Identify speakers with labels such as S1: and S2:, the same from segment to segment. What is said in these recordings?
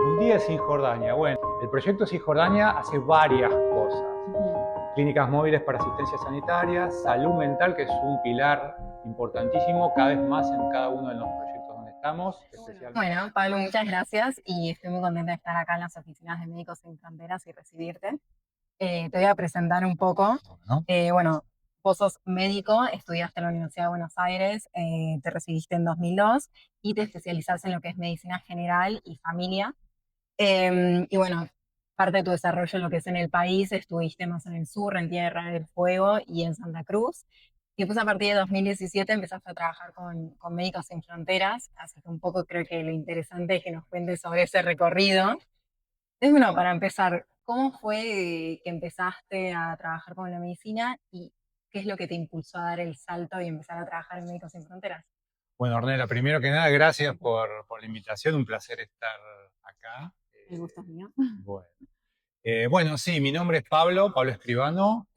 S1: Un día en Cisjordania. Bueno, el proyecto Cisjordania hace varias cosas. Clínicas móviles para asistencia sanitaria, salud mental, que es un pilar importantísimo cada vez más en cada uno de los proyectos donde estamos.
S2: Bueno, Pablo, muchas gracias y estoy muy contenta de estar acá en las oficinas de Médicos Sin Fronteras y recibirte. Te voy a presentar un poco.
S1: ¿No?
S2: Bueno, vos sos médico, estudiaste en la Universidad de Buenos Aires, te recibiste en 2002 y te especializaste en lo que es medicina general y familia. Y bueno, parte de tu desarrollo en lo que es en el país, estuviste más en el sur, en Tierra del Fuego y en Santa Cruz. Y después a partir de 2017 empezaste a trabajar con Médicos Sin Fronteras, así que un poco creo que lo interesante es que nos cuentes sobre ese recorrido. Entonces, bueno, para empezar, ¿cómo fue que empezaste a trabajar con la medicina y qué es lo que te impulsó a dar el salto y empezar a trabajar en Médicos Sin Fronteras?
S1: Bueno, Ornella, primero que nada, gracias por la invitación. Un placer estar acá.
S2: El gusto es mío.
S1: Bueno. Bueno, sí, mi nombre es Pablo Escribano,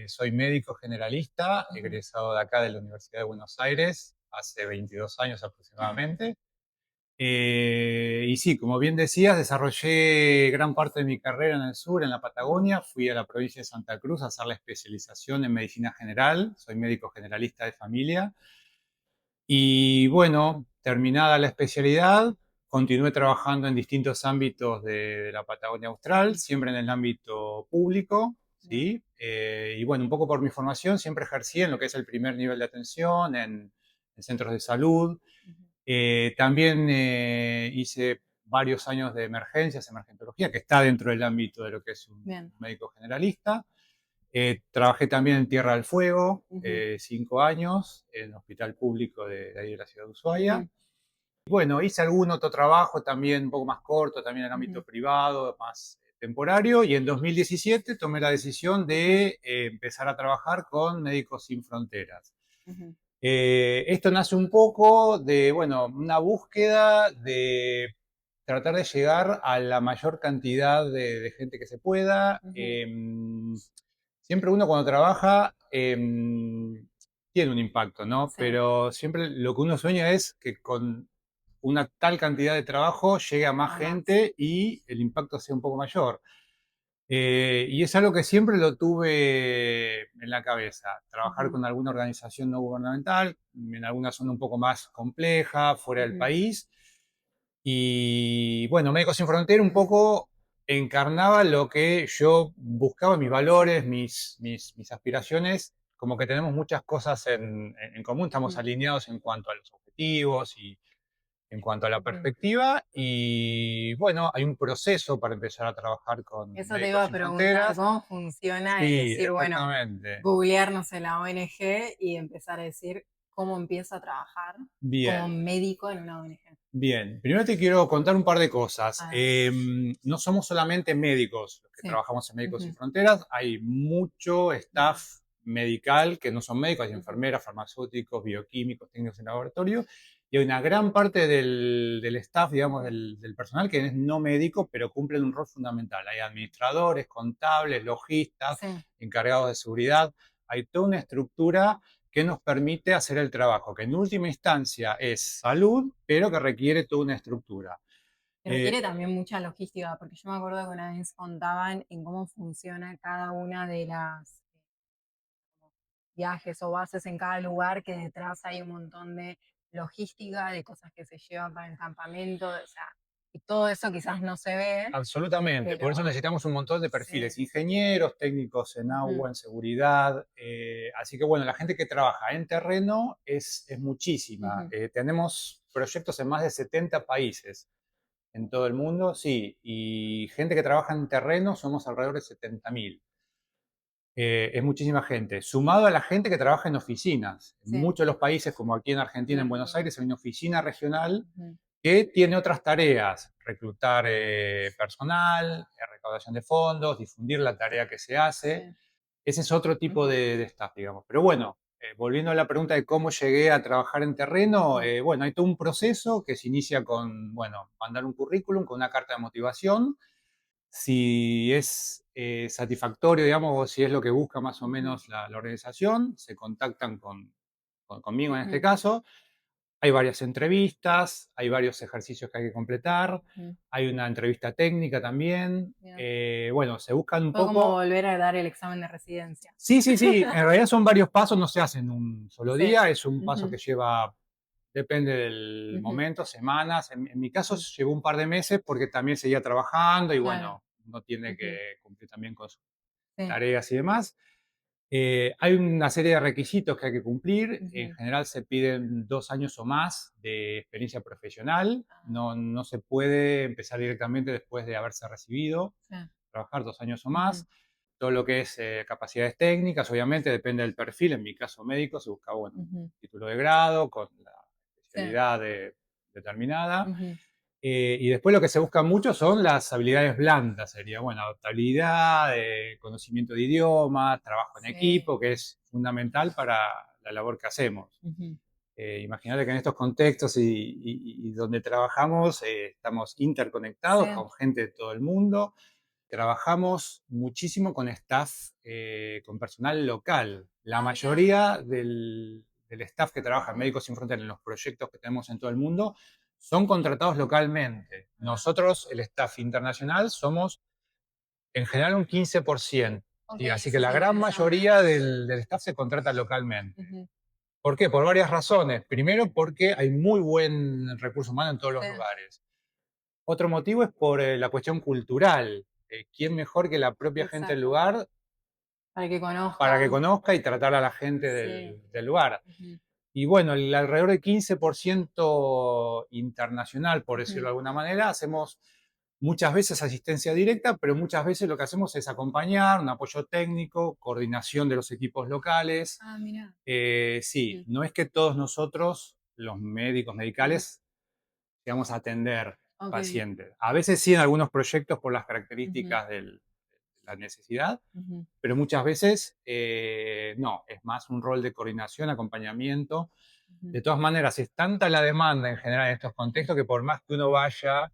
S1: soy médico generalista, egresado de acá de la Universidad de Buenos Aires, hace 22 años aproximadamente. Y sí, como bien decías, desarrollé gran parte de mi carrera en el sur, en la Patagonia, fui a la provincia de Santa Cruz a hacer la especialización en medicina general, soy médico generalista de familia. Y bueno, terminada la especialidad, continué trabajando en distintos ámbitos de la Patagonia Austral, siempre en el ámbito público, ¿sí? Y bueno, un poco por mi formación, siempre ejercí en lo que es el primer nivel de atención, en centros de salud. También hice varios años de emergentología, que está dentro del ámbito de lo que es un
S2: Bien.
S1: médico generalista. Trabajé también en Tierra del Fuego, 5 años, en el hospital público de ahí de la ciudad de Ushuaia. Y bueno, hice algún otro trabajo también un poco más corto, también en el ámbito privado, más temporario, y en 2017 tomé la decisión de empezar a trabajar con Médicos Sin Fronteras. Esto nace un poco de, bueno, una búsqueda de tratar de llegar a la mayor cantidad de gente que se pueda. Siempre uno cuando trabaja tiene un impacto, ¿no?
S2: Sí.
S1: Pero siempre lo que uno sueña es que con una tal cantidad de trabajo llegue a más gente y el impacto sea un poco mayor. Y es algo que siempre lo tuve en la cabeza, trabajar con alguna organización no gubernamental, en alguna zona un poco más compleja, fuera del país. Y bueno, Médicos Sin Frontera un poco encarnaba lo que yo buscaba, mis valores, mis aspiraciones, como que tenemos muchas cosas en común, estamos alineados en cuanto a los objetivos y en cuanto a la perspectiva. Y bueno, hay un proceso para empezar a trabajar con
S2: Eso te iba
S1: Médicos
S2: a
S1: Sin
S2: preguntar,
S1: Fronteras.
S2: ¿cómo funciona el
S1: Sí,
S2: decir, bueno,
S1: exactamente.
S2: googlear, no sé, la ONG y empezar a decir cómo empiezo a trabajar como
S1: Bien.
S2: médico en una ONG?
S1: Bien, primero te quiero contar un par de cosas.
S2: A ver.
S1: No somos solamente médicos los que
S2: Sí.
S1: trabajamos en Médicos Sin Fronteras, hay mucho staff medical que no son médicos, hay enfermeras, farmacéuticos, bioquímicos, técnicos en laboratorio, y hay una gran parte del staff, digamos, del personal que es no médico, pero cumplen un rol fundamental. Hay administradores, contables, logistas,
S2: Sí.
S1: encargados de seguridad, hay toda una estructura que nos permite hacer el trabajo, que en última instancia es salud, pero que requiere toda una estructura.
S2: Y requiere también mucha logística, porque yo me acuerdo que una vez contaban en cómo funciona cada una de las viajes o bases en cada lugar, que detrás hay un montón de logística, de cosas que se llevan para el campamento, o sea, y todo eso quizás no se ve,
S1: Absolutamente, por eso
S2: pero
S1: necesitamos un montón de
S2: sí.
S1: perfiles, ingenieros, técnicos en agua, en seguridad, así que bueno, la gente que trabaja en terreno es muchísima. Tenemos proyectos en más de 70 países en todo el mundo, sí, y gente que trabaja en terreno somos alrededor de 70.000. Es muchísima gente, sumado a la gente que trabaja en oficinas. En
S2: Sí.
S1: muchos de los países, como aquí en Argentina, en Buenos Aires, hay una oficina regional
S2: Ujú.
S1: que tiene otras tareas, reclutar personal, recaudación de fondos, difundir la tarea que se hace.
S2: Sí.
S1: Ese es otro tipo de staff, digamos. Pero bueno, volviendo a la pregunta de cómo llegué a trabajar en terreno, bueno, hay todo un proceso que se inicia con, bueno, mandar un currículum con una carta de motivación. Si es satisfactorio, digamos, o si es lo que busca más o menos la organización, se contactan conmigo en este caso. Hay varias entrevistas, hay varios ejercicios que hay que completar, hay una entrevista técnica también.
S2: Bien.
S1: Bueno, se buscan un
S2: Fue como
S1: poco.
S2: volver a dar el examen de residencia.
S1: Sí, sí, sí, en realidad son varios pasos, no se hacen en un solo
S2: Sí.
S1: día, es un paso
S2: Ujú,
S1: que lleva, depende del
S2: ujú,
S1: momento, semanas. En mi caso
S2: ujú.
S1: llevó un par de meses porque también seguía trabajando y
S2: Claro.
S1: bueno, uno tiene
S2: Ujú,
S1: que cumplir también con sus
S2: sí.
S1: tareas y demás. Hay una serie de requisitos que hay que cumplir. En
S2: Ujú.
S1: general se piden 2 años o más de experiencia profesional.
S2: Ah,
S1: No se puede empezar directamente después de haberse recibido,
S2: sí.
S1: trabajar 2 años o
S2: Ujú,
S1: más. Todo lo que es capacidades técnicas, obviamente depende del perfil. En mi caso médico se busca bueno, un
S2: ujú.
S1: título de grado con la
S2: Sí.
S1: especialidad determinada.
S2: Ujú.
S1: Y después lo que se busca mucho son las habilidades blandas, sería, bueno, adaptabilidad, conocimiento de idiomas, trabajo en
S2: Sí.
S1: equipo, que es fundamental para la labor que hacemos.
S2: Ujú.
S1: Imagínate que en estos contextos y donde trabajamos estamos
S2: Sí.
S1: interconectados con gente de todo el mundo, trabajamos muchísimo con staff, con personal local. La
S2: Ah, mira.
S1: mayoría del staff que trabaja en Médicos Sin Fronteras en los proyectos que tenemos en todo el mundo son contratados localmente. Nosotros, el staff internacional, somos en general un 15%.
S2: Ok,
S1: ¿Sí? Así que
S2: eso
S1: la
S2: está
S1: gran
S2: interesante.
S1: mayoría del staff se contrata localmente.
S2: Ujú.
S1: ¿Por qué? Por varias razones. Primero, porque hay muy buen recurso humano en todos
S2: Sí.
S1: los lugares. Otro motivo es por la cuestión cultural. ¿Quién mejor que la propia gente del
S2: Exacto.
S1: lugar
S2: Para que
S1: para que
S2: conozcan.
S1: conozca y tratar a la gente
S2: Sí.
S1: del lugar?
S2: Ujú,
S1: Y bueno, el alrededor del 15% internacional, por decirlo
S2: ujú.
S1: de alguna manera, hacemos muchas veces asistencia directa, pero muchas veces lo que hacemos es acompañar, un apoyo técnico, coordinación de los equipos locales.
S2: Ah, mira.
S1: Sí,
S2: Ujú,
S1: no es que todos nosotros, los médicos
S2: ujú.
S1: medicales, vamos a atender
S2: Ok.
S1: pacientes. A veces sí en algunos proyectos por las
S2: Ujú,
S1: características de la necesidad,
S2: ujú,
S1: pero muchas veces no, es más un rol de coordinación, acompañamiento.
S2: ujú.
S1: De todas maneras, es tanta la demanda en general en estos contextos que por más que uno vaya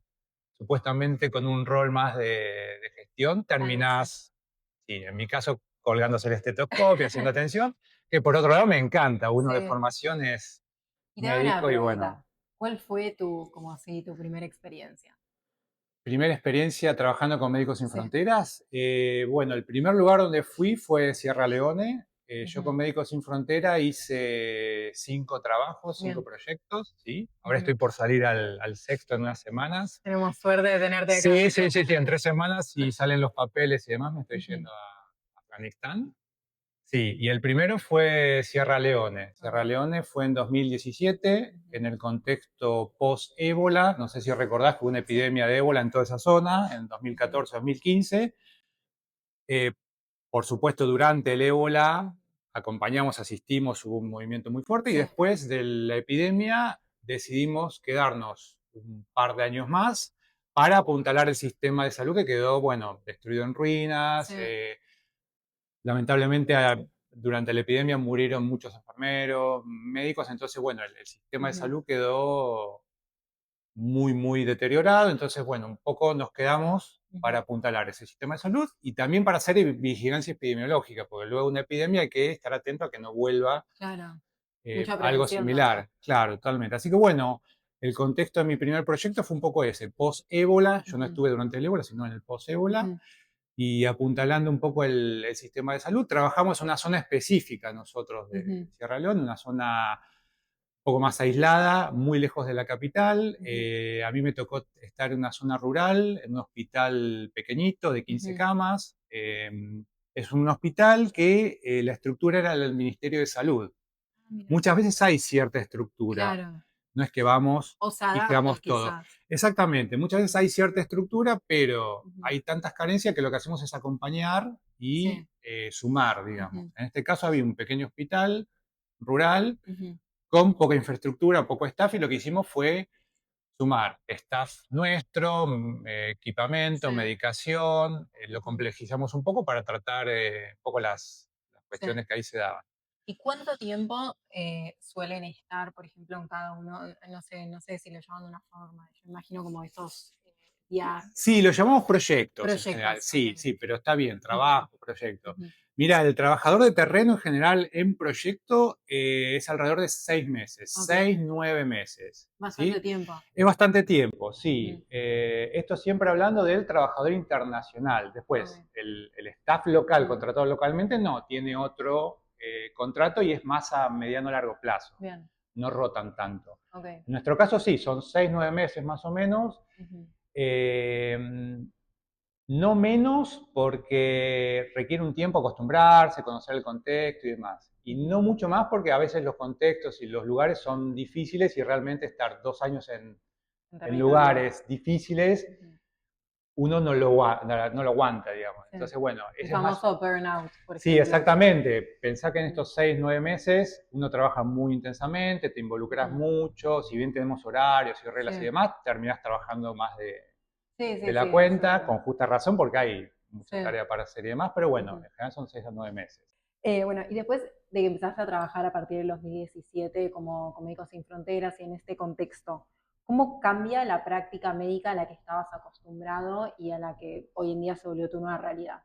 S1: supuestamente con un rol más de gestión,
S2: Claro, sí.
S1: terminás, sí, en mi caso, colgándose el estetoscopio, haciendo atención, que por otro lado me encanta. Uno de
S2: Sí.
S1: formación es
S2: Y te hago una
S1: médico y bueno,
S2: pregunta. ¿Cuál fue tu, como así, tu primera experiencia?
S1: primera experiencia trabajando con Médicos Sin
S2: Sí.
S1: Fronteras. Bueno, el primer lugar donde fui fue Sierra Leone. Yo
S2: Ujú,
S1: con Médicos Sin Frontera hice 5 trabajos, cinco
S2: bien.
S1: proyectos, ¿sí? Ahora
S2: Ujú.
S1: estoy por salir al sexto en unas semanas.
S2: Tenemos suerte de tenerte acá.
S1: Sí, sí, sí, sí, en 3 semanas y salen los papeles y demás, me estoy
S2: Ujú,
S1: yendo a Afganistán. Sí, y el primero fue Sierra Leone. Sierra
S2: ajá,
S1: Leone fue en 2017,
S2: ujú.
S1: en el contexto post-ébola. No sé si recordás que hubo una
S2: Sí.
S1: epidemia de ébola en toda esa zona, en
S2: Ujú,
S1: 2014-2015. Eh, por supuesto, durante el ébola acompañamos, asistimos, hubo un movimiento muy fuerte y
S2: sí.
S1: después de la epidemia decidimos quedarnos un par de años más para apuntalar el sistema de salud que quedó, bueno, destruido en ruinas.
S2: Sí.
S1: Lamentablemente, durante la epidemia murieron muchos enfermeros, médicos, entonces, bueno, el sistema de
S2: Ujú,
S1: salud quedó muy, muy deteriorado. Entonces, bueno, un poco nos quedamos
S2: ujú.
S1: para apuntalar ese sistema de salud y también para hacer vigilancia epidemiológica, porque luego de una epidemia hay que estar atento a que no vuelva
S2: Claro. Mucha
S1: algo
S2: prevención también.
S1: similar. Claro, totalmente. Así que bueno, el contexto de mi primer proyecto fue un poco ese, post-ébola. Yo no
S2: Ujú,
S1: estuve durante el ébola, sino en el post-ébola.
S2: ujú,
S1: Y apuntalando un poco el sistema de salud, trabajamos en una zona específica nosotros de
S2: ujú,
S1: Sierra Leona, una zona poco más aislada, muy lejos de la capital.
S2: ujú,
S1: A mí me tocó estar en una zona rural, en un hospital pequeñito de 15
S2: ujú.
S1: camas. Es un hospital que la estructura era del Ministerio de Salud.
S2: Ah, mira.
S1: Muchas veces hay cierta estructura,
S2: Claro.
S1: no es que vamos
S2: O se
S1: y
S2: adapta
S1: creamos todo.
S2: quizás.
S1: Exactamente, muchas veces hay cierta estructura, pero
S2: Ujú.
S1: hay tantas carencias que lo que hacemos es acompañar y
S2: Sí.
S1: sumar, digamos.
S2: Ujú,
S1: En este caso había un pequeño hospital rural
S2: ujú.
S1: con poca infraestructura, poco staff, y lo que hicimos fue sumar staff nuestro, equipamiento,
S2: Sí.
S1: medicación, lo
S2: Ujú.
S1: complejizamos un poco para tratar un poco las
S2: Sí.
S1: cuestiones que ahí se daban.
S2: ¿Y cuánto tiempo suelen estar, por ejemplo, en cada uno? No sé si lo llaman de una forma. Yo imagino como estos
S1: Sí, lo llamamos proyectos en general,
S2: proyectos. Ok.
S1: sí, sí, pero está bien,
S2: Ujú,
S1: trabajo, proyectos.
S2: ujú.
S1: Mira, el trabajador de terreno en general en proyecto es alrededor de 6 meses,
S2: Ok.
S1: 6, 9 meses.
S2: Bastante
S1: ¿Sí?
S2: tiempo.
S1: Es bastante tiempo, sí.
S2: Ujú.
S1: Esto siempre hablando del trabajador internacional. Después,
S2: Ok.
S1: el staff local contratado localmente no, tiene otro contrato y es más a mediano largo plazo.
S2: Bien.
S1: No rotan tanto.
S2: Ok.
S1: En nuestro caso sí, son 6, 9 meses más o menos.
S2: Ujú.
S1: Eh, no menos porque requiere un tiempo acostumbrarse, conocer el contexto y demás. Y no mucho más porque a veces los contextos y los lugares son difíciles y realmente estar 2 años
S2: En
S1: en
S2: territorio.
S1: lugares difíciles,
S2: Ujú.
S1: uno no lo aguanta, digamos.
S2: Sí.
S1: Entonces, bueno,
S2: El
S1: ese es más.
S2: famoso burnout, por
S1: Sí,
S2: ejemplo.
S1: exactamente. Pensá que en
S2: Ujú.
S1: estos 6, 9 meses uno trabaja muy intensamente, te involucras
S2: Ujú.
S1: mucho, si bien tenemos horarios y reglas y
S2: Sí.
S1: demás, terminás trabajando más
S2: Sí,
S1: de
S2: sí,
S1: la
S2: sí,
S1: cuenta,
S2: eso.
S1: con justa razón, porque hay mucha
S2: Sí.
S1: tarea para hacer y demás, pero bueno,
S2: Ujú.
S1: en general son 6 a 9 meses.
S2: Bueno, y después de que empezaste a trabajar a partir del 2017 como Médicos Sin Fronteras y en este contexto, ¿cómo cambia la práctica médica a la que estabas acostumbrado y a la que hoy en día se volvió tu nueva realidad?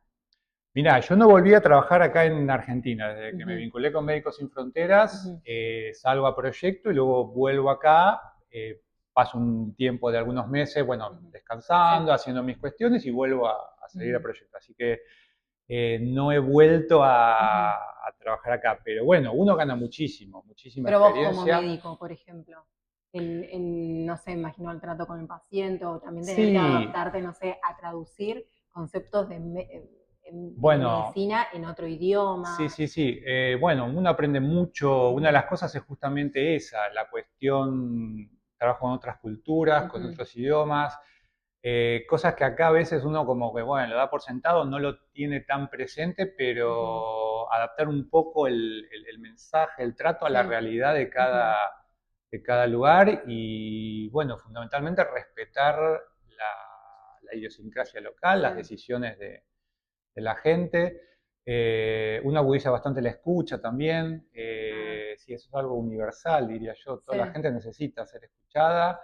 S1: Mirá, yo no volví a trabajar acá en Argentina, desde que me
S2: Ujú.
S1: vinculé con Médicos Sin Fronteras,
S2: Ujú.
S1: salgo a proyecto y luego vuelvo acá, paso un tiempo de algunos meses, bueno,
S2: Ujú. Sí.
S1: descansando, haciendo mis cuestiones y vuelvo a seguir a
S2: Ujú.
S1: proyecto. Así que no he vuelto
S2: Ujú.
S1: a trabajar acá, pero bueno, uno gana muchísimo, muchísima
S2: Pero vos como
S1: experiencia.
S2: médico, por ejemplo, no sé, imagino el trato con el paciente o también tener que
S1: Sí,
S2: adaptarte, no sé, a traducir conceptos de
S1: bueno,
S2: medicina en otro
S1: sí,
S2: idioma.
S1: sí, sí. Bueno, uno aprende mucho. Una de las cosas es justamente esa, la cuestión, trabajo con otras culturas, con
S2: Ujú.
S1: otros idiomas, cosas que acá a veces uno como que, bueno, lo da por sentado, no lo tiene tan presente,
S2: Ujú.
S1: pero adaptar un poco el mensaje, el trato a
S2: Sí.
S1: la realidad
S2: Ujú.
S1: de cada lugar y, bueno, fundamentalmente respetar la idiosincrasia local,
S2: Sí.
S1: las decisiones de la gente. Uno agudiza bastante la escucha también.
S2: Ah,
S1: Sí, eso es algo universal, diría yo. Toda la
S2: sí.
S1: gente necesita ser escuchada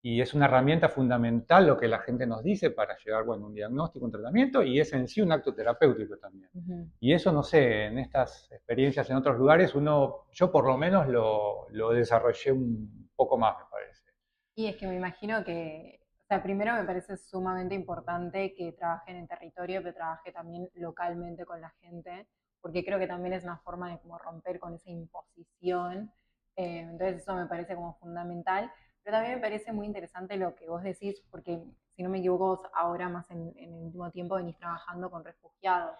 S1: y es una herramienta fundamental lo que la gente nos dice para llegar, bueno, a un diagnóstico, un tratamiento y es en sí un acto terapéutico también.
S2: Ujú.
S1: Y eso, no sé, en estas experiencias en otros lugares, yo por lo menos lo desarrollé un poco más, me parece.
S2: Y es que me imagino que, o sea, primero me parece sumamente importante que trabajen en territorio, pero trabaje también localmente con la gente, porque creo que también es una forma de como romper con esa imposición. Entonces eso me parece como fundamental. Pero también me parece muy interesante lo que vos decís, porque si no me equivoco, vos ahora más en el último tiempo venís trabajando con refugiados.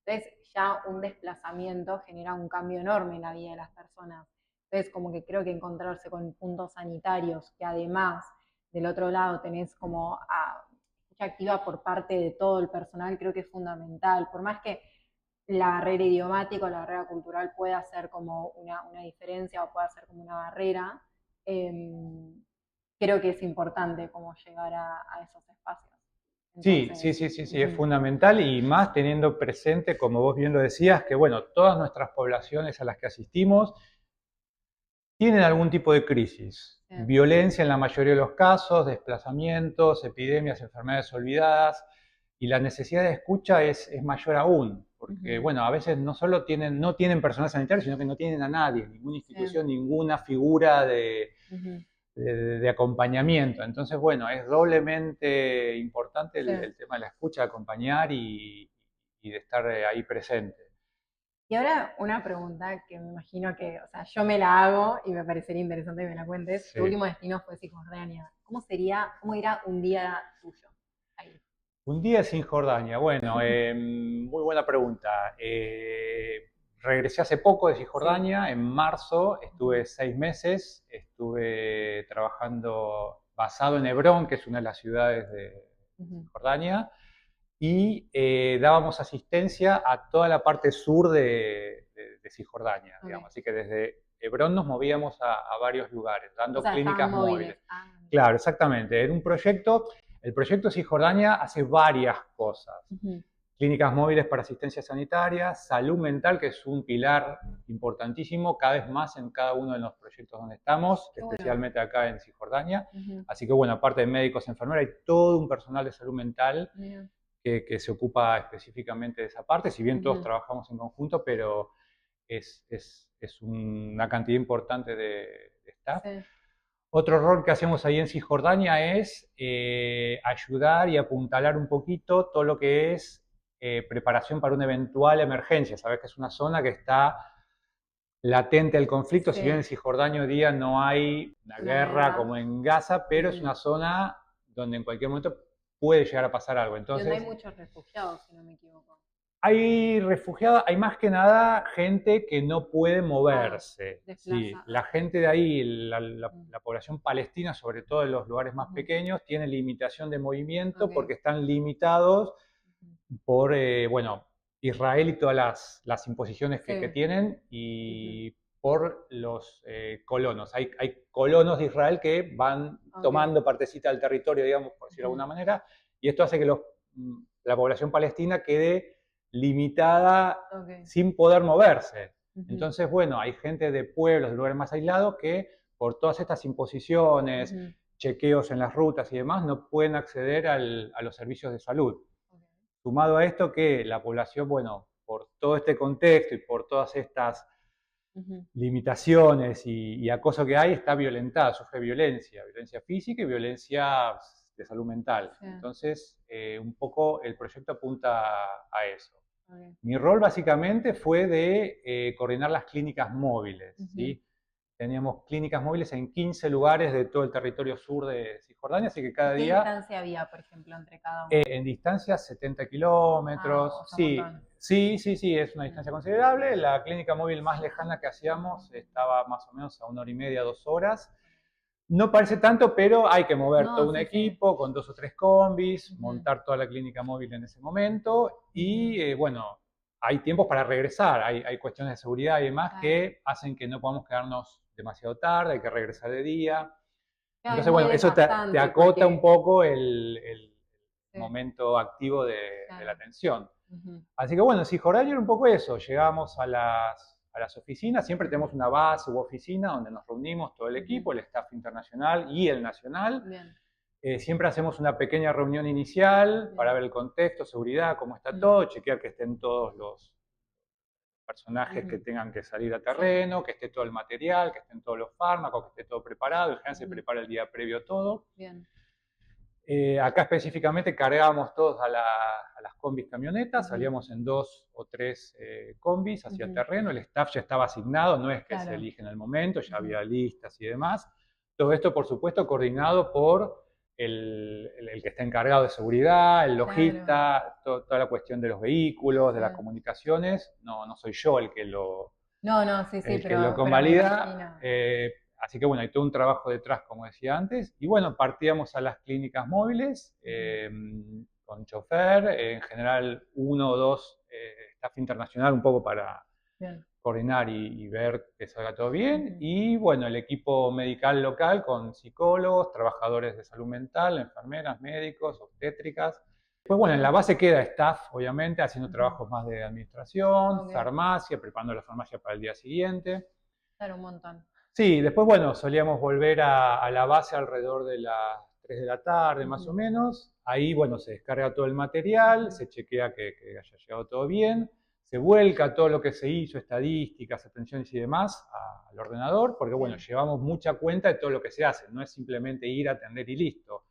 S2: Entonces ya un desplazamiento genera un cambio enorme en la vida de las personas. Entonces, como que creo que encontrarse con puntos sanitarios, que además del otro lado tenés como escucha activa por parte de todo el personal, creo que es fundamental. Por más que la barrera idiomática o la barrera cultural pueda ser como una diferencia o pueda ser como una barrera, eh, creo que es importante como llegar a esos espacios.
S1: Sí, sí,
S2: Entonces,
S1: sí, sí, sí, es
S2: ujú.
S1: fundamental y más teniendo presente, como vos bien lo decías, que bueno, todas nuestras poblaciones a las que asistimos tienen algún tipo de crisis.
S2: Sí.
S1: Violencia en la mayoría de los casos, desplazamientos, epidemias, enfermedades olvidadas y la necesidad de escucha es mayor aún, porque
S2: Ujú.
S1: bueno, a veces no solo no tienen personal sanitario, sino que no tienen a nadie, ninguna
S2: Sí.
S1: institución, ninguna figura
S2: Ujú.
S1: de acompañamiento. Entonces, bueno, es doblemente importante
S2: Sí.
S1: el tema de la escucha, de acompañar y de estar ahí presente.
S2: Y ahora una pregunta que me imagino que, o sea, yo me la hago y me parecería interesante que me la cuentes. Tu
S1: Sí.
S2: último destino fue Cisjordania. ¿Cómo sería, cómo irá un día tuyo ahí?
S1: Un día sin Jordania. Bueno, muy buena pregunta. Regresé hace poco de
S2: Sí.
S1: Cisjordania, en marzo,
S2: Ujú.
S1: estuve 6 meses, estuve trabajando basado en Hebrón, que es una de las ciudades de
S2: Ujú.
S1: Jordania, y dábamos asistencia a toda la parte sur de Cisjordania,
S2: Ok.
S1: digamos. Así que desde Hebrón nos movíamos a varios lugares,
S2: O
S1: dando
S2: sea, estaban
S1: clínicas
S2: móviles.
S1: móviles.
S2: Ah, mira.
S1: Claro, exactamente. Era un proyecto, el proyecto Cisjordania hace varias cosas.
S2: Ujú.
S1: Clínicas móviles para asistencia sanitaria, salud mental, que es un pilar importantísimo cada vez más en cada uno de los proyectos donde estamos,
S2: Qué bueno.
S1: especialmente acá en Cisjordania.
S2: Ujú.
S1: Así que bueno, aparte de médicos, enfermeras, hay todo un personal de salud mental
S2: Mira.
S1: que se ocupa específicamente de esa parte, si bien todos
S2: Ujú.
S1: trabajamos en conjunto, pero es una cantidad importante de staff.
S2: Sí,
S1: Otro rol que hacemos ahí en Cisjordania es ayudar y apuntalar un poquito todo lo que es preparación para una eventual emergencia. Sabes que es una zona que está latente el conflicto, si bien en
S2: sí,
S1: Cisjordania hoy día no hay una
S2: una
S1: guerra
S2: guerra.
S1: como en Gaza, pero es
S2: Ujú.
S1: una zona donde en cualquier momento puede llegar a pasar algo.
S2: Y donde hay
S1: Entonces,
S2: muchos refugiados, si no me equivoco.
S1: hay refugiados, hay más que nada gente que no puede
S2: Ah,
S1: moverse. Sí, la
S2: desplazada.
S1: gente de ahí,
S2: Mm.
S1: la población palestina, sobre todo en los lugares más
S2: Ujú.
S1: pequeños, tiene limitación de movimiento porque
S2: Ok.
S1: están limitados
S2: Ujú.
S1: por, bueno, Israel y todas las imposiciones que
S2: Sí.
S1: tienen
S2: Ujú.
S1: y por los colonos. Hay colonos de Israel que van
S2: Ok.
S1: tomando partecita del territorio, digamos, por decirlo de
S2: Ujú.
S1: alguna manera, y esto hace que la población palestina quede limitada
S2: Ok.
S1: sin poder moverse.
S2: Ujú.
S1: Entonces, bueno, hay gente de pueblos, de lugares más aislados, que por todas estas imposiciones,
S2: Ujú.
S1: chequeos en las rutas y demás, no pueden acceder a los servicios de salud.
S2: Ok.
S1: Sumado a esto que la población, bueno, por todo este contexto y por todas estas
S2: Ujú.
S1: limitaciones y acoso que hay, está violentada, sufre violencia, violencia física y violencia de salud mental.
S2: Sí.
S1: Entonces, un poco el proyecto apunta a eso.
S2: Ok.
S1: Mi rol básicamente fue de coordinar las clínicas móviles,
S2: Ujú.
S1: ¿sí? Teníamos clínicas móviles en 15 lugares de todo el territorio sur de Cisjordania, así que
S2: ¿Y
S1: cada
S2: qué
S1: día
S2: distancia había, por ejemplo, entre cada uno?
S1: en distancia 70
S2: Ah,
S1: kilómetros,
S2: o sea, un
S1: sí,
S2: montón.
S1: sí, es una
S2: Mm.
S1: distancia considerable. La clínica móvil más lejana que hacíamos estaba más o menos a 1 hora y media, 2 horas. No parece tanto, pero hay que mover todo
S2: No,
S1: un
S2: sí, sí.
S1: equipo con 2 o 3 combis,
S2: Ujú.
S1: montar toda la clínica móvil en ese momento
S2: Ujú.
S1: y bueno, hay tiempos para regresar, hay cuestiones de seguridad y demás
S2: Claro.
S1: que hacen que no podamos quedarnos demasiado tarde, hay que regresar de día.
S2: Claro, es
S1: Entonces,
S2: muy
S1: bueno, eso te
S2: desgastante
S1: acota un
S2: porque...
S1: poco el
S2: Sí,
S1: momento activo de la
S2: claro.
S1: atención.
S2: Ujú.
S1: Así que bueno, en Cisjordania era un poco eso, llegamos a las oficinas, siempre tenemos una base u oficina donde nos reunimos todo el
S2: Ujú.
S1: equipo, el staff internacional y el nacional.
S2: Bien,
S1: Siempre hacemos una pequeña reunión inicial para
S2: bien.
S1: ver el contexto, seguridad, cómo está
S2: Mm.
S1: todo, chequear que estén todos los personajes que
S2: Ujú.
S1: tengan que salir a
S2: Sí.
S1: terreno, que esté todo el material, que estén todos los fármacos, que esté todo preparado. En general se
S2: Ujú.
S1: prepara el día previo todo.
S2: Bien.
S1: Acá específicamente cargábamos todos a las combis camionetas,
S2: Ujú.
S1: salíamos en 2 o 3 combis hacia el
S2: Ujú.
S1: terreno, el staff ya estaba asignado, no es que se
S2: Claro.
S1: elige en el momento, ya
S2: Ujú.
S1: había listas y demás. Todo esto, por supuesto, coordinado por el que está encargado de seguridad, el
S2: Claro.
S1: logista, toda la cuestión de los vehículos,
S2: Sí.
S1: de las comunicaciones. No, no soy yo
S2: No, no, sí, sí,
S1: el que lo
S2: pero me
S1: convalida.
S2: imagino.
S1: Así que bueno, hay todo un trabajo detrás, como decía antes. Y bueno, partíamos a las clínicas móviles
S2: Ujú.
S1: con chofer, en general 1 o 2 staff internacional, un poco para
S2: Bien.
S1: coordinar y ver que salga todo bien.
S2: Ujú.
S1: Y bueno, el equipo medical local con psicólogos, trabajadores de salud mental, enfermeras, médicos, obstétricas. Después, bueno, en la
S2: Bien.
S1: base queda staff, obviamente, haciendo
S2: Ujú.
S1: trabajos más de administración,
S2: Ok.
S1: farmacia, preparando la farmacia para el día siguiente.
S2: Claro, un montón.
S1: Sí, después, bueno, solíamos volver a la base alrededor de las 3 de la tarde, más o
S2: Ujú.
S1: menos. Ahí, bueno, se descarga todo el material,
S2: Ujú.
S1: se chequea que haya llegado todo bien, se vuelca todo lo que se hizo, estadísticas, atenciones y demás, al ordenador, porque, bueno,
S2: Bien.
S1: llevamos mucha cuenta de todo lo que se hace. No es simplemente ir a atender y listo.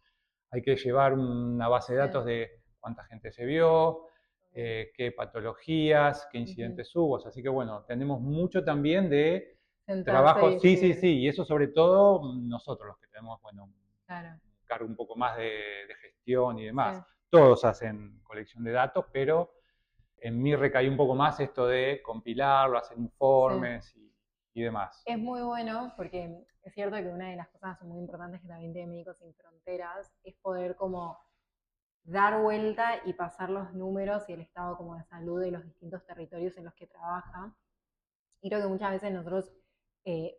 S1: Hay que llevar una base de
S2: Sí.
S1: datos de cuánta gente se vio,
S2: Ok.
S1: qué patologías, qué
S2: Ujú.
S1: incidentes hubo. Así que, bueno, tenemos mucho también de
S2: Sentarse y
S1: trabajo, sí, sí,
S2: escribir.
S1: sí, y eso sobre todo nosotros los que tenemos, bueno, un
S2: Claro.
S1: cargo un poco más de gestión y
S2: Sí.
S1: demás. Todos hacen colección de datos, pero en mí recae un poco más esto de compilarlo, hacer
S2: Sí.
S1: informes y demás.
S2: Es muy bueno porque es cierto que una de las cosas muy importantes que también tiene Médicos Sin Fronteras es poder como dar vuelta y pasar los números y el estado como de salud de los distintos territorios en los que trabaja. Y creo que muchas veces nosotros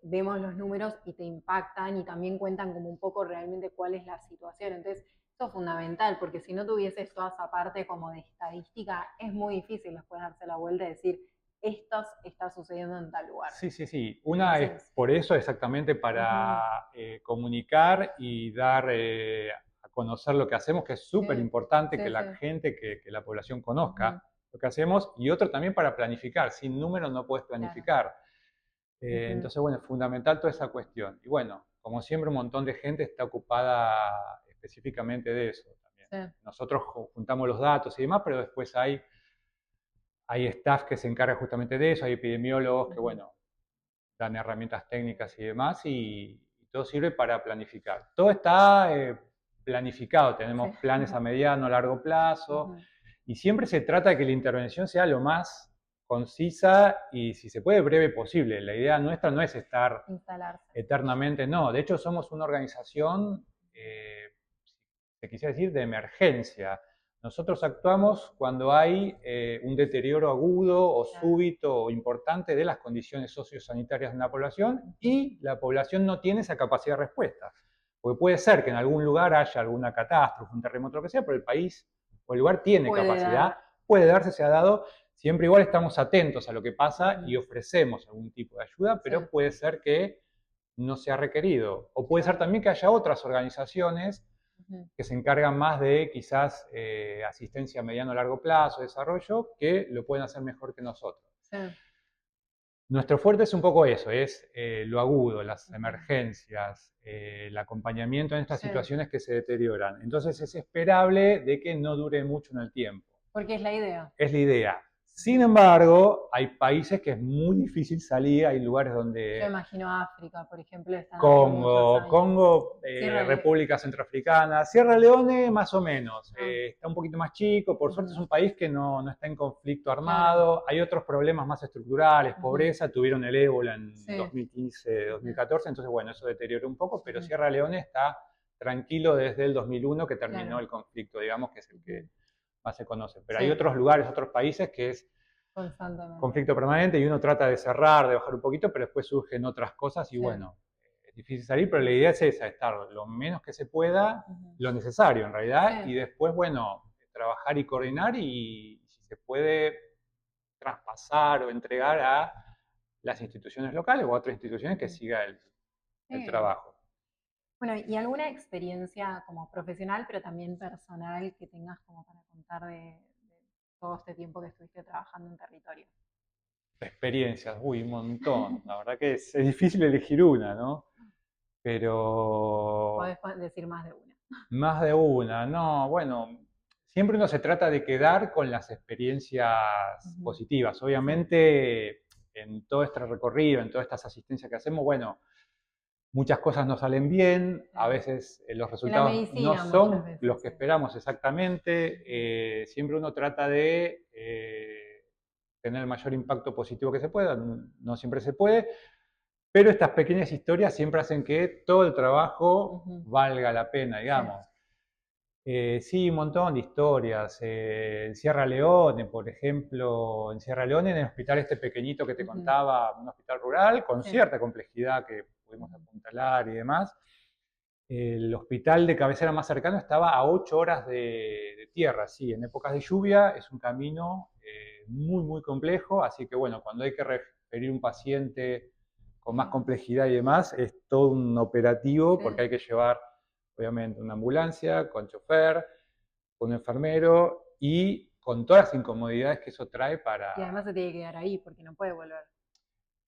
S2: vemos los números y te impactan y también cuentan como un poco realmente cuál es la situación. Entonces, eso es fundamental, porque si no tuvieses toda esa parte como de estadística, es muy difícil después darse la vuelta y decir, esto está sucediendo en tal lugar.
S1: Sí, sí, sí. Una es
S2: Entonces,
S1: por eso exactamente
S2: ujú.
S1: para comunicar y dar a conocer lo que hacemos, que es súper importante
S2: sí,
S1: que la
S2: sí.
S1: gente, que la población conozca lo que hacemos, y otro también para planificar. Sin números no puedes planificar. Entonces, bueno, es fundamental toda esa cuestión. Y bueno, como siempre, un montón de gente está ocupada específicamente de eso también.
S2: Sí.
S1: Nosotros juntamos los datos y demás, pero después hay staff que se encarga justamente de eso, hay epidemiólogos que, bueno, dan herramientas técnicas y demás, y todo sirve para planificar. Todo está planificado, tenemos planes a mediano, a largo plazo, y siempre se trata de que la intervención sea lo más concisa y, si se puede, breve posible. La idea nuestra no es estar eternamente, no. De hecho, somos una organización, se quisiera decir, de emergencia. Nosotros actuamos cuando hay un deterioro agudo o súbito o importante de las condiciones sociosanitarias de una población y la población no tiene esa capacidad de respuesta. Porque puede ser que en algún lugar haya alguna catástrofe, un terremoto, lo que sea, pero el país o el lugar tiene capacidad, puede darse, se ha dado. Siempre igual estamos atentos a lo que pasa y ofrecemos algún tipo de ayuda, pero puede ser que no sea requerido. O puede ser también que haya otras organizaciones que se encargan más de quizás asistencia a mediano o largo plazo, desarrollo, que lo pueden hacer mejor que nosotros. Sí. Nuestro fuerte es un poco eso, es lo agudo, las emergencias, el acompañamiento en estas situaciones que se deterioran. Entonces es esperable de que no dure mucho en el tiempo.
S2: Porque es la idea.
S1: Es la idea. Sin embargo, hay países que es muy difícil salir, hay lugares donde...
S2: Yo imagino África, por ejemplo.
S1: Congo, República Centroafricana, Sierra Leone más o menos, está un poquito más chico, por suerte es un país que no está en conflicto armado, hay otros problemas más estructurales, pobreza, tuvieron el ébola en 2015, 2014, entonces bueno, eso deterioró un poco, pero Sierra Leone está tranquilo desde el 2001 que terminó el conflicto, digamos, que es el que más se conoce. Pero hay otros lugares, otros países que es conflicto permanente y uno trata de cerrar, de bajar un poquito, pero después surgen otras cosas y bueno, es difícil salir, pero la idea es esa, estar lo menos que se pueda, lo necesario en realidad, y después, bueno, trabajar y coordinar y si se puede traspasar o entregar a las instituciones locales o a otras instituciones que siga el trabajo.
S2: Bueno, ¿y alguna experiencia como profesional, pero también personal, que tengas como para contar de todo este tiempo que estuviste trabajando en territorio?
S1: Experiencias, un montón. La verdad que es difícil elegir una, ¿no? Pero...
S2: Podés decir más de una.
S1: Más de una, no, bueno, siempre uno se trata de quedar con las experiencias positivas. Obviamente, en todo este recorrido, en todas estas asistencias que hacemos, bueno, muchas cosas no salen bien, a veces los resultados no son los que esperamos exactamente, siempre uno trata de tener el mayor impacto positivo que se pueda, no siempre se puede, pero estas pequeñas historias siempre hacen que todo el trabajo valga la pena, digamos. Sí, un montón de historias. En Sierra Leone, por ejemplo, en Sierra Leone, en el hospital este pequeñito que te contaba, un hospital rural, con cierta complejidad que pudimos apuntalar y demás. El hospital de cabecera más cercano estaba a 8 horas de tierra, sí, en épocas de lluvia es un camino muy, muy complejo, así que bueno, cuando hay que referir un paciente con más complejidad y demás, es todo un operativo porque hay que llevar obviamente una ambulancia, con chofer, con un enfermero y con todas las incomodidades que eso trae para...
S2: Y además se tiene que quedar ahí porque no puede volver.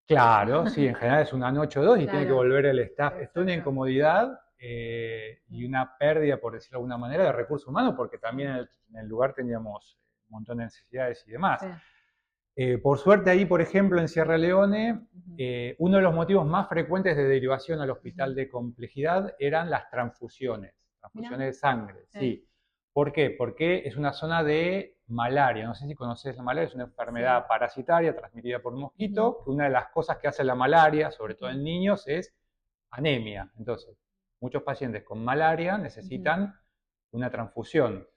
S1: Claro, sí, en general es una noche o dos y tiene que volver el staff. Es toda una incomodidad y una pérdida, por decirlo de alguna manera, de recursos humanos, porque también en el lugar teníamos un montón de necesidades y demás. Por suerte ahí, por ejemplo, en Sierra Leone, uno de los motivos más frecuentes de derivación al hospital de complejidad eran las transfusiones de sangre, sí. ¿Por qué? Porque es una zona de malaria. No sé si conoces la malaria, es una enfermedad parasitaria transmitida por un mosquito, que una de las cosas que hace la malaria, sobre todo en niños, es anemia. Entonces, muchos pacientes con malaria necesitan una transfusión.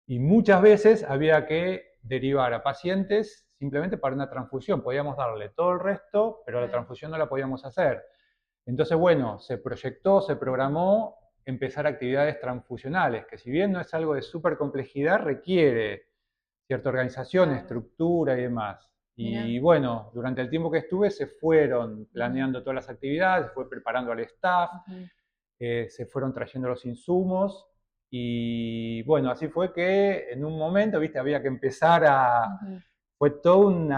S1: Y muchas veces había que derivar a pacientes simplemente para una transfusión. Podíamos darle todo el resto, pero la transfusión no la podíamos hacer. Entonces, bueno, se proyectó, se programó empezar actividades transfusionales, que si bien no es algo de súper complejidad, requiere cierta organización, estructura y demás. Y bueno, durante el tiempo que estuve se fueron planeando todas las actividades, se fue preparando al staff, se fueron trayendo los insumos Y bueno, así fue que en un momento, viste, había que empezar a...
S2: Ujú.
S1: Fue todo un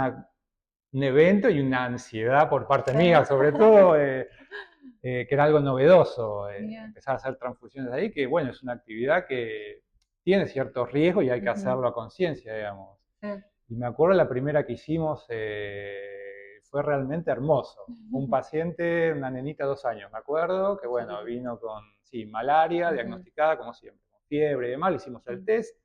S1: evento y una ansiedad por parte mía, sobre todo, que era algo novedoso,
S2: Mira.
S1: empezar a hacer transfusiones ahí, que bueno, es una actividad que tiene ciertos riesgos y hay que
S2: Ujú.
S1: hacerlo a conciencia, digamos.
S2: Sí.
S1: Y me acuerdo la primera que hicimos fue realmente hermoso. Un paciente, una nenita de 2 años, me acuerdo, que bueno, vino con, sí, malaria,
S2: Ujú.
S1: diagnosticada como siempre, con fiebre y demás, le hicimos el
S2: Ujú.
S1: test,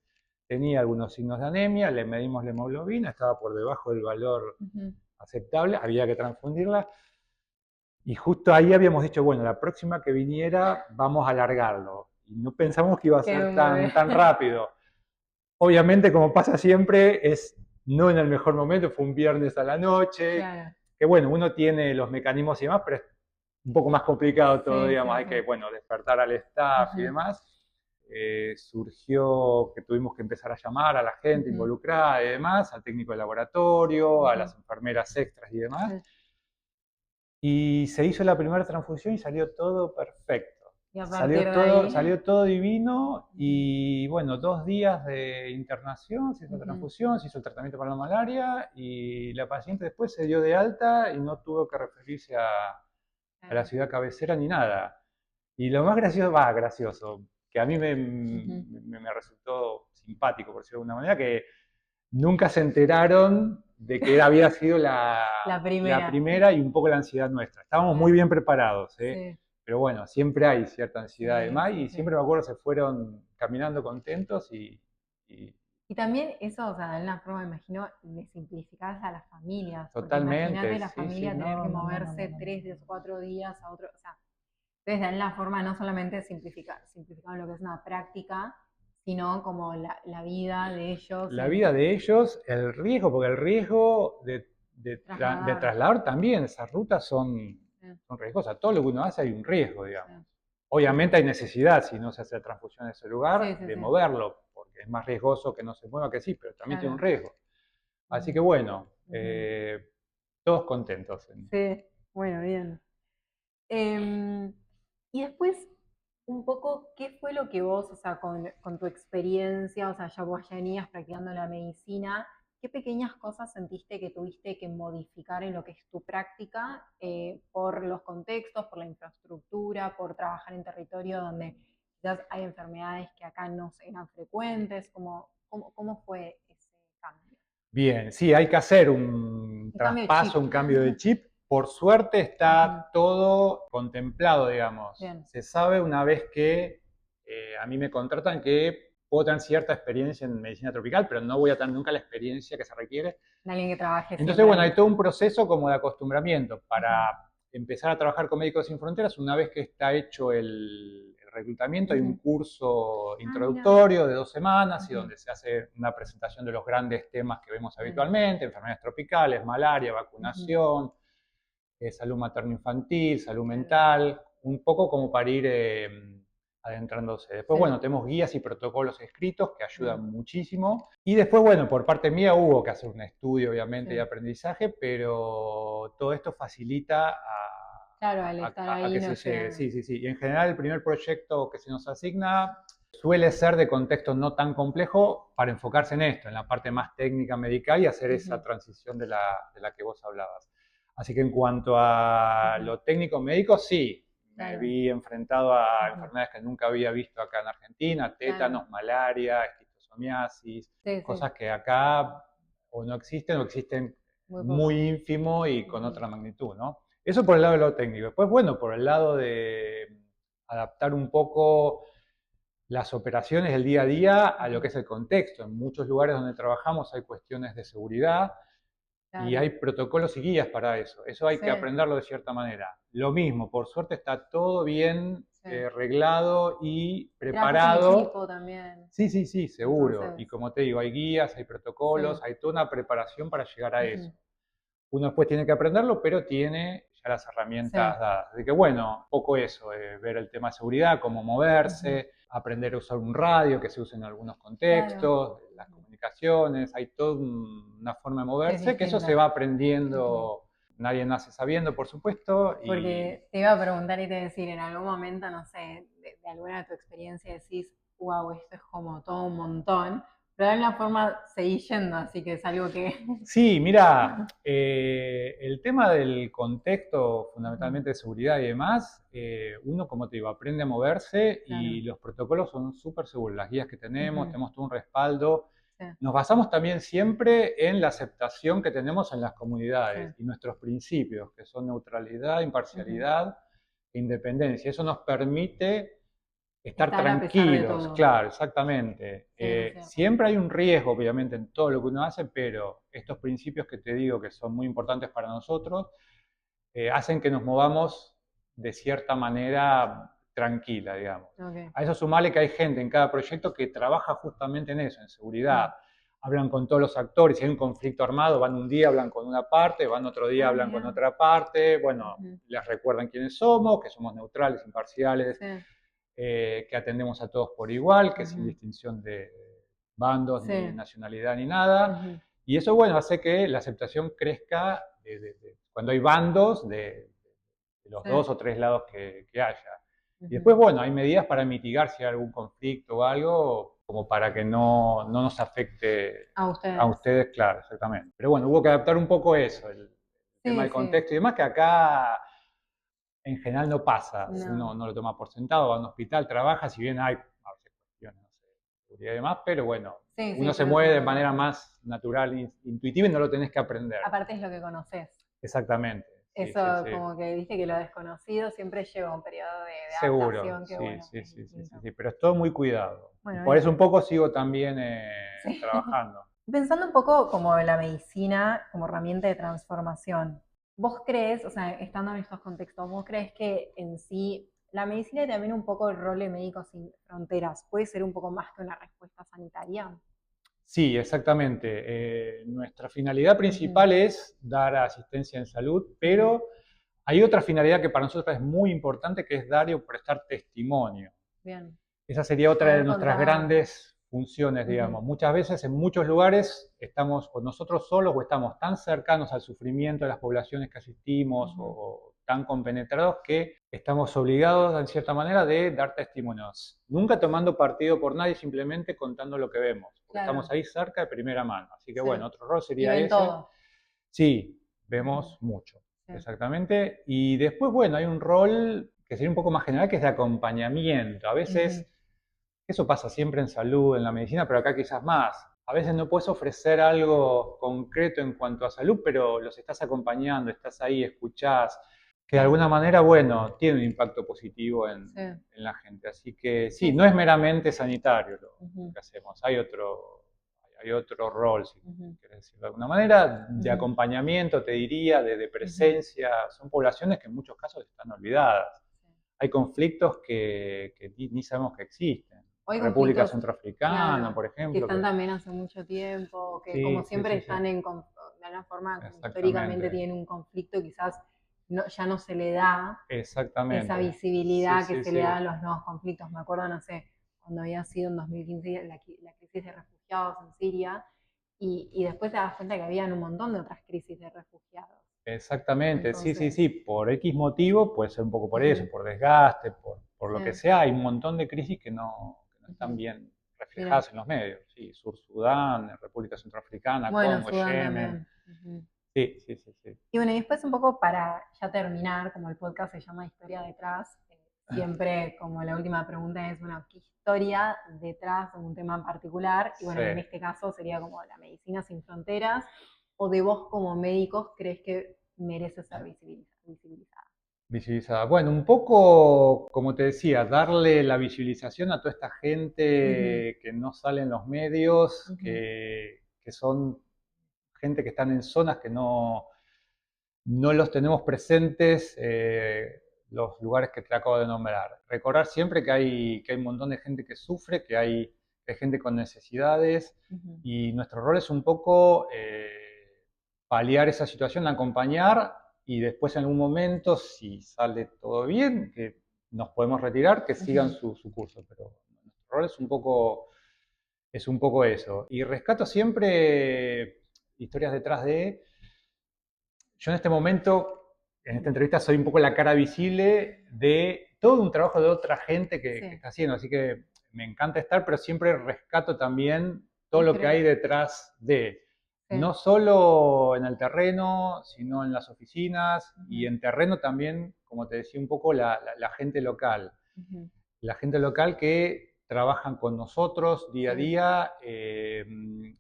S1: tenía algunos signos de anemia, le medimos la hemoglobina, estaba por debajo del valor
S2: Ujú.
S1: aceptable, había que transfundirla. Y justo ahí habíamos dicho, bueno, la próxima que viniera vamos a alargarlo. Y no pensamos que iba a
S2: Qué
S1: ser
S2: un bebé.
S1: tan rápido. Obviamente, como pasa siempre, es no en el mejor momento, fue un viernes a la noche,
S2: Claro.
S1: que bueno, uno tiene los mecanismos y demás, pero es un poco más complicado todo,
S2: Sí,
S1: digamos,
S2: sí,
S1: hay que,
S2: sí.
S1: bueno, despertar al staff y
S2: Ujú.
S1: demás. Surgió que tuvimos que empezar a llamar a la gente
S2: Ujú.
S1: involucrada y demás, al técnico de laboratorio, a
S2: Ujú.
S1: las enfermeras extras y demás.
S2: Sí.
S1: Y se hizo la primera transfusión y salió todo perfecto.
S2: Y a partir de ahí.
S1: Salió todo divino
S2: Ujú.
S1: y bueno, 2 días de internación, se hizo
S2: Ujú.
S1: transfusión, se hizo el tratamiento para la malaria y la paciente después se dio de alta y no tuvo que referirse a la
S2: Claro.
S1: ciudad cabecera ni nada. Y lo más gracioso, va, gracioso, que a mí
S2: Ujú.
S1: me resultó simpático, por decirlo de alguna manera, que nunca se enteraron de que había sido
S2: La
S1: la
S2: primera.
S1: primera y un poco la ansiedad nuestra. Estábamos muy
S2: Claro.
S1: bien preparados, ¿eh?
S2: Sí,
S1: Pero bueno, siempre hay cierta ansiedad
S2: sí,
S1: además
S2: sí,
S1: y
S2: sí.
S1: siempre me acuerdo se fueron caminando contentos y
S2: Y también eso, o sea, de alguna forma, me imagino, de simplificar a las familias, porque
S1: totalmente,
S2: imagínate la
S1: sí, sí,
S2: familia tener que
S1: no, no, no, no,
S2: moverse
S1: no, no,
S2: 3 días o
S1: no.
S2: 4 días a otro, o sea, entonces de alguna forma no solamente simplificar lo que es una práctica, sino como la vida de ellos
S1: La
S2: en
S1: vida de ellos, el riesgo, porque el riesgo de
S2: trasladar.
S1: trasladar también, esas rutas
S2: Sí,
S1: son riesgosas. Todo lo que uno hace hay un riesgo,
S2: sí,
S1: digamos. Obviamente hay necesidad, si no se hace transfusión en ese
S2: sí,
S1: lugar,
S2: sí,
S1: de
S2: sí,
S1: moverlo, porque es más riesgoso que no se mueva que sí, pero también tiene un
S2: claro.
S1: riesgo. Así
S2: Ujú.
S1: que bueno,
S2: Ujú.
S1: todos contentos.
S2: Sí, bueno, bien. Em, y después, un poco, ¿qué fue lo que vos, o sea, con tu experiencia, o sea, ya vos ya venías practicando la medicina, qué pequeñas cosas sentiste que tuviste que modificar en lo que es tu práctica por los contextos, por la infraestructura, por trabajar en territorio donde quizás hay enfermedades que acá no eran frecuentes? ¿Cómo fue ese cambio?
S1: Bien, sí, hay que hacer un
S2: Un cambio de
S1: traspaso,
S2: chip.
S1: un cambio de chip. Por suerte
S2: Ujú.
S1: está todo contemplado, digamos.
S2: Bien,
S1: Se sabe una vez que a mí me contratan que puedo tener cierta experiencia en medicina tropical, pero no voy a tener nunca la experiencia que se requiere.
S2: alguien que trabaje
S1: Entonces,
S2: siempre
S1: bueno, hay
S2: ahí.
S1: todo un proceso como de acostumbramiento
S2: Ujú.
S1: para empezar a trabajar con Médicos Sin Fronteras. Una vez que está hecho el reclutamiento, hay un
S2: Ujú.
S1: curso
S2: Ah, mira.
S1: introductorio de 2 semanas y
S2: Ujú.
S1: donde se hace una presentación de los grandes temas que vemos
S2: Bien.
S1: habitualmente, enfermedades tropicales, malaria,
S2: Ujú.
S1: vacunación, salud materno-infantil, salud
S2: Claro.
S1: mental, un poco como para ir adentrándose. Después,
S2: Sí,
S1: bueno, tenemos guías y protocolos escritos que ayudan
S2: bien.
S1: muchísimo. Y después, bueno, por parte mía hubo que hacer un estudio, obviamente, de
S2: Sí.
S1: aprendizaje, pero todo esto facilita
S2: Claro, al estar
S1: a
S2: ahí
S1: que
S2: no
S1: se llegue.
S2: lleva.
S1: Sí, sí, sí. Y en general, el primer proyecto que se nos asigna suele ser de contexto no tan complejo para enfocarse en esto, en la parte más técnica medical y hacer esa
S2: Ujú.
S1: transición de la que vos hablabas. Así que en cuanto a
S2: Ujú.
S1: lo técnico médico, sí, me
S2: Claro.
S1: vi enfrentado a
S2: Ujú.
S1: enfermedades que nunca había visto acá en Argentina,
S2: Claro.
S1: tétanos, malaria, esquistosomiasis,
S2: Sí, sí.
S1: cosas que acá o existen
S2: Muy poco.
S1: muy ínfimo y con
S2: Ujú.
S1: otra magnitud, ¿no? Eso por el lado de lo técnico. Después, bueno, por el lado de adaptar un poco las operaciones del día a día a lo
S2: Ujú.
S1: que es el contexto. En muchos lugares donde trabajamos hay cuestiones de seguridad y
S2: Claro.
S1: hay protocolos y guías para eso. Eso hay
S2: Sí,
S1: que aprenderlo de cierta manera. Lo mismo, por suerte está todo bien
S2: sí.
S1: reglado y
S2: Trabajas en
S1: preparado.
S2: equipo también.
S1: Sí, sí, sí, seguro.
S2: Entonces,
S1: Y como te digo, hay guías, hay protocolos,
S2: sí.
S1: hay toda una preparación para llegar a
S2: Ujú.
S1: eso. Uno después tiene que aprenderlo, pero tiene ya las
S2: Sí.
S1: herramientas dadas. Así que bueno, un poco eso, ver el tema de seguridad, cómo
S2: Ujú.
S1: moverse, aprender a usar un radio que se usa en algunos
S2: Claro.
S1: contextos, las
S2: Ujú.
S1: comunicaciones, hay toda una forma de
S2: Que es
S1: moverse, que eso se
S2: distinta.
S1: va
S2: Ujú.
S1: aprendiendo, nadie nace sabiendo, por supuesto, y
S2: Porque te iba a preguntar y te decir, en algún momento, no sé, de alguna de tu experiencia decís, wow, esto es como todo un montón, pero de alguna forma seguí yendo, así que es algo que...
S1: Sí, mira, el tema del contexto,
S2: Ujú,
S1: fundamentalmente de seguridad y demás, uno, como te digo, aprende a moverse y
S2: claro,
S1: los protocolos son súper seguros. Las guías que
S2: ujú,
S1: tenemos todo un respaldo.
S2: sí,
S1: Nos basamos también siempre en la aceptación que tenemos en las
S2: sí,
S1: comunidades y nuestros principios, que son neutralidad,
S2: ujú.
S1: imparcialidad e independencia. Eso nos permite estar
S2: Estar a pesar de
S1: tranquilos,
S2: todo.
S1: claro, exactamente.
S2: Sí, es cierto.
S1: Siempre hay un riesgo, obviamente, en todo lo que uno hace, pero estos principios que te digo que son muy importantes para nosotros, hacen que nos movamos de cierta manera tranquila, digamos.
S2: Ok.
S1: A eso sumarle que hay gente en cada proyecto que trabaja justamente en eso, en seguridad.
S2: Mm.
S1: Hablan con todos los actores, si hay un conflicto armado, van un día, hablan con una parte, van otro día,
S2: Ah,
S1: hablan con
S2: mira.
S1: otra parte, bueno,
S2: Ujú,
S1: les recuerdan quiénes somos, que somos neutrales, imparciales,
S2: sí,
S1: que atendemos a todos por igual, que sin
S2: ujú,
S1: distinción de bandos, ni
S2: sí,
S1: nacionalidad, ni nada.
S2: ujú,
S1: Y eso, bueno, hace que la aceptación crezca cuando hay bandos de los
S2: sí,
S1: dos o tres lados que haya. Y
S2: ujú.
S1: después, bueno, hay medidas para mitigar si hay algún conflicto o algo, como para que no nos afecte
S2: A
S1: a
S2: ustedes.
S1: ustedes, claro, exactamente. Pero bueno, hubo que adaptar un poco eso, el tema
S2: Sí,
S1: del
S2: sí,
S1: contexto y demás, que acá en general no pasa. Uno
S2: no.
S1: no lo toma por sentado, va a un hospital, trabaja, si bien hay a veces cuestiones, no sé, de seguridad y demás, pero bueno,
S2: Sí, sí,
S1: uno se
S2: pero se
S1: mueve de
S2: maneja.
S1: manera más natural, intuitiva y no lo tenés que aprender.
S2: Aparte es lo que conoces.
S1: Exactamente, sí, sí,
S2: Eso,
S1: sí.
S2: como que viste que lo desconocido siempre lleva un periodo de
S1: Seguro,
S2: adaptación que,
S1: sí,
S2: bueno,
S1: sí,
S2: es
S1: sí, sí, sí,
S2: distinto.
S1: sí, pero es todo muy cuidado. Y
S2: Bueno,
S1: por eso
S2: bien.
S1: un poco sigo también
S2: Sí.
S1: trabajando.
S2: Pensando un poco como en la medicina como herramienta de transformación, ¿vos crees, o sea, estando en estos contextos, vos crees que en sí la medicina y también un poco el rol de Médicos Sin Fronteras puede ser un poco más que una respuesta sanitaria?
S1: Sí, exactamente. Nuestra finalidad
S2: Ujú,
S1: principal es dar asistencia en salud,
S2: ujú.
S1: pero hay otra finalidad que para nosotros es muy importante, que es dar y prestar testimonio.
S2: Bien.
S1: Esa sería
S2: A
S1: otra de
S2: ver,
S1: nuestras
S2: contame.
S1: grandes funciones,
S2: Ujú,
S1: digamos. Muchas veces en muchos lugares estamos o nosotros solos o estamos tan cercanos al sufrimiento de las poblaciones que asistimos
S2: ujú.
S1: o tan compenetrados que estamos obligados, en cierta manera, de dar testimonios. Nunca tomando partido por nadie, simplemente contando lo que vemos, porque estamos
S2: Claro,
S1: ahí cerca de primera mano. Así que
S2: sí.
S1: bueno, otro rol
S2: Y
S1: sería
S2: ven
S1: ese.
S2: todo.
S1: Sí,
S2: Ujú,
S1: vemos mucho,
S2: sí.
S1: exactamente. Y después, bueno, hay un rol que sería un poco más general, que es de acompañamiento. A
S2: Ujú,
S1: veces eso pasa siempre en salud, en la medicina, pero acá quizás más. A veces no puedes ofrecer algo concreto en cuanto a salud, pero los estás acompañando, estás ahí, escuchás, que de
S2: sí,
S1: alguna manera, bueno, tiene un impacto positivo
S2: sí,
S1: en la gente. Así que sí,
S2: sí,
S1: no es
S2: sí.
S1: meramente sanitario lo
S2: Ujú,
S1: que hacemos, hay otro rol, si
S2: ujú,
S1: quieres decirlo de alguna manera, de
S2: ujú,
S1: acompañamiento, te diría, de
S2: ujú,
S1: presencia. Son poblaciones que en muchos casos están olvidadas.
S2: sí.
S1: Hay conflictos que ni sabemos que existen.
S2: O hay
S1: República
S2: conflictos,
S1: Centroafricana,
S2: claro,
S1: por
S2: que
S1: ejemplo,
S2: están
S1: que
S2: también hace mucho tiempo, que como
S1: sí, sí,
S2: siempre
S1: sí, sí,
S2: están de alguna forma, como históricamente
S1: exactamente,
S2: tienen un conflicto, quizás ya no se le da esa
S1: exactamente, sí,
S2: visibilidad que
S1: sí,
S2: se le
S1: sí,
S2: da a los nuevos conflictos. Me acuerdo, no sé, cuando había sido en 2015 la crisis de refugiados en Siria, y después te das cuenta que habían un montón de otras crisis de refugiados.
S1: exactamente, sí, sí,
S2: Entonces,
S1: sí, por X motivo, puede ser un poco por eso,
S2: ujú,
S1: por desgaste, por
S2: sí,
S1: lo que sea, hay un montón de crisis que no están
S2: ujú,
S1: bien
S2: mira.
S1: reflejadas en los medios, sí, Sur Sudán, República Centroafricana,
S2: Bueno,
S1: Congo,
S2: Sudán
S1: Yemen,
S2: también. Ujú.
S1: sí, sí, sí, sí.
S2: Y bueno, y después un poco para ya terminar, como el podcast se llama Historia detrás, siempre como la última pregunta es, bueno, ¿qué historia detrás de un tema en particular? Y bueno,
S1: Sí.
S2: en este caso sería como la medicina sin fronteras, o de vos como médicos crees que merece ser visibilizada.
S1: Visibilizada. Bueno, un poco, como te decía, darle la visibilización a toda esta
S2: Ujú,
S1: gente que no sale en los medios,
S2: ujú,
S1: que son gente que están en zonas que no los tenemos presentes, los lugares que te acabo de nombrar. Recordar siempre que hay un montón de gente que sufre, que hay gente con necesidades
S2: ujú.
S1: y nuestro rol es un poco paliar esa situación, acompañar y después en algún momento, si sale todo bien, que nos podemos retirar, que sigan
S2: Ujú,
S1: su curso. Pero nuestro rol es un poco eso. Y rescato siempre historias detrás de yo en este momento, en esta entrevista, soy un poco la cara visible de todo un trabajo de otra gente que
S2: sí,
S1: está haciendo. Así que me encanta estar, pero siempre rescato también todo lo que
S2: Creo-
S1: hay detrás de,
S2: sí.
S1: no solo en el terreno, sino en las oficinas y
S2: Ujú,
S1: en terreno también, como te decía un poco, la gente local.
S2: ujú.
S1: La gente local que trabajan con nosotros día a
S2: Sí,
S1: día.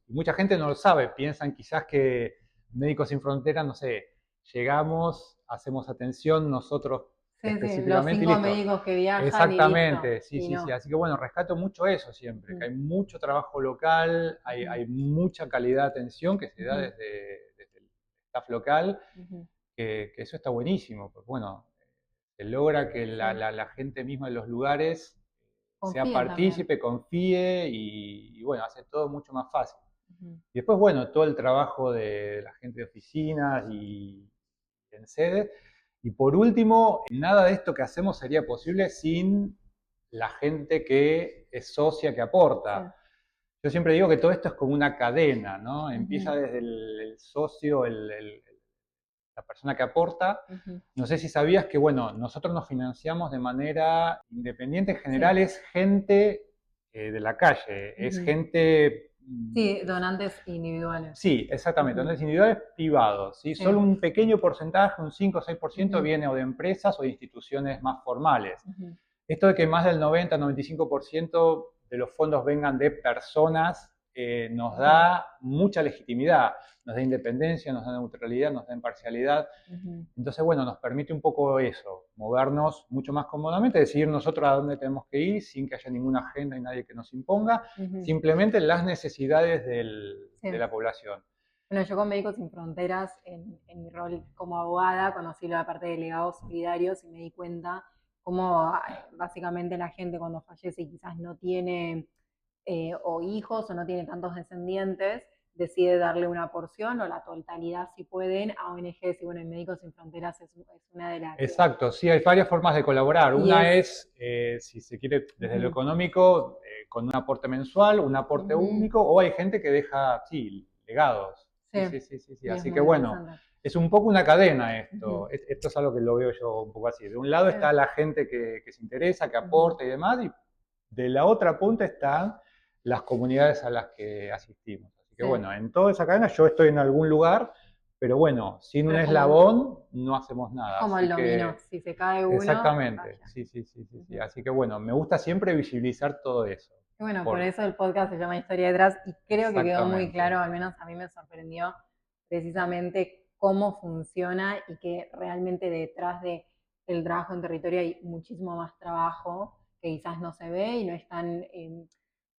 S1: Mucha gente no lo sabe, piensan quizás que Médicos Sin Fronteras, no sé, llegamos, hacemos atención nosotros
S2: sí, sí, los
S1: específicamente y
S2: 5
S1: listo.
S2: médicos que viajan y listo.
S1: Exactamente, sí,
S2: Y
S1: sí, sí.
S2: no.
S1: Así que bueno, rescato mucho eso siempre, que
S2: Ujú,
S1: hay mucho trabajo local,
S2: ujú,
S1: hay mucha calidad de atención que se da
S2: ujú,
S1: desde el staff local,
S2: ujú.
S1: que eso está buenísimo, pues bueno, se logra que
S2: Sí.
S1: la gente misma de los lugares sea
S2: Confíen también.
S1: partícipe, confíe y bueno, hace todo mucho más fácil.
S2: Ujú.
S1: Y después, bueno, todo el trabajo de la gente de oficinas y en sede. Y por último, nada de esto que hacemos sería posible sin la gente que es socia, que
S2: Sí.
S1: aporta. Yo siempre digo que todo esto es como una cadena, ¿no?
S2: Ujú,
S1: Empieza desde el socio, la persona que aporta.
S2: ujú.
S1: No sé si sabías que, bueno, nosotros nos financiamos de manera independiente, en
S2: Sí.
S1: general es gente de la calle, es
S2: Ujú.
S1: gente...
S2: Sí, donantes individuales.
S1: Sí, exactamente,
S2: Ujú.
S1: donantes individuales privados, ¿sí?
S2: Sí.
S1: Solo un pequeño porcentaje, un 5 o 6%
S2: Ujú,
S1: viene o de empresas o de instituciones más formales.
S2: ujú,
S1: Esto de que más del 90-95% de los fondos vengan de personas nos
S2: ujú,
S1: da mucha legitimidad, nos da independencia, nos da neutralidad, nos da imparcialidad.
S2: ujú,
S1: Entonces, bueno, nos permite un poco eso, movernos mucho más cómodamente, decidir nosotros a dónde tenemos que ir sin que haya ninguna agenda y nadie que nos imponga,
S2: ujú.
S1: simplemente las necesidades de
S2: Sí.
S1: la población.
S2: Bueno, yo con Médicos Sin Fronteras, en mi rol como abogada, conocí la parte de legados solidarios y me di cuenta cómo básicamente la gente cuando fallece y quizás no tiene o hijos o no tiene tantos descendientes, decide darle una porción o la totalidad si pueden a ONGs y bueno, en Médicos Sin Fronteras es una de las que...
S1: Exacto, sí, hay varias formas de colaborar.
S2: Y
S1: Una
S2: es...
S1: es, si se quiere, desde lo
S2: Ujú,
S1: económico, con un aporte mensual, un aporte
S2: ujú,
S1: único, o hay gente que deja, sí, legados.
S2: sí,
S1: Sí, sí, sí, sí, sí.
S2: y es
S1: Así
S2: muy
S1: que bueno,
S2: interesante.
S1: es un poco una cadena esto.
S2: Ujú,
S1: Esto es algo que lo veo yo un poco así. De un lado
S2: sí,
S1: está la gente que se interesa, que
S2: ujú,
S1: aporta y demás, y de la otra punta están las comunidades a las que asistimos. Así que
S2: sí.
S1: bueno, en toda esa cadena yo estoy en algún lugar, pero bueno, sin un
S2: Pero
S1: eslabón no hacemos
S2: es
S1: nada.
S2: como el
S1: Así
S2: dominó,
S1: que,
S2: si se cae uno,
S1: exactamente,
S2: falla.
S1: sí, sí, sí, sí, sí.
S2: Ujú.
S1: Así que bueno, me gusta siempre visibilizar todo eso.
S2: Y bueno, por
S1: Por,
S2: eso el podcast se llama Historia detrás y creo que quedó muy
S1: exactamente,
S2: claro, al menos a mí me sorprendió precisamente cómo funciona y que realmente detrás de el trabajo en territorio hay muchísimo más trabajo que quizás no se ve y no es tan,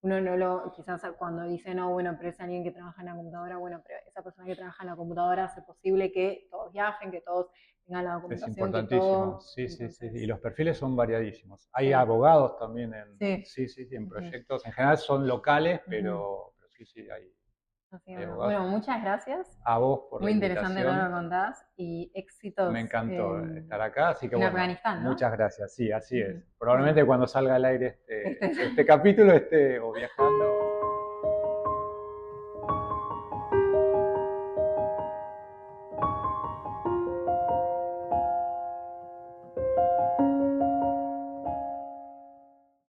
S2: uno no lo, quizás cuando dice, no, bueno, pero es alguien que trabaja en la computadora, bueno, pero esa persona que trabaja en la computadora hace posible que todos viajen, que todos tengan la
S1: es
S2: documentación, que
S1: importantísimo.
S2: todo,
S1: Sí, sí, sí. Y
S2: entonces,
S1: los perfiles son variadísimos.
S2: sí,
S1: Hay abogados también
S2: sí.
S1: sí, sí, sí, en
S2: Ujú,
S1: proyectos. En general son locales,
S2: ujú.
S1: pero sí, sí,
S2: Así que
S1: hay
S2: bueno,
S1: abogados.
S2: muchas gracias.
S1: A vos por la
S2: Muy interesante todo lo
S1: invitación.
S2: que contás y
S1: Me
S2: éxitos
S1: encantó estar acá, así que
S2: en
S1: bueno,
S2: Afganistán, ¿no?
S1: muchas gracias. Sí, así es.
S2: Ujú.
S1: Probablemente
S2: Bueno,
S1: cuando salga al aire
S2: este,
S1: este capítulo esté o viajando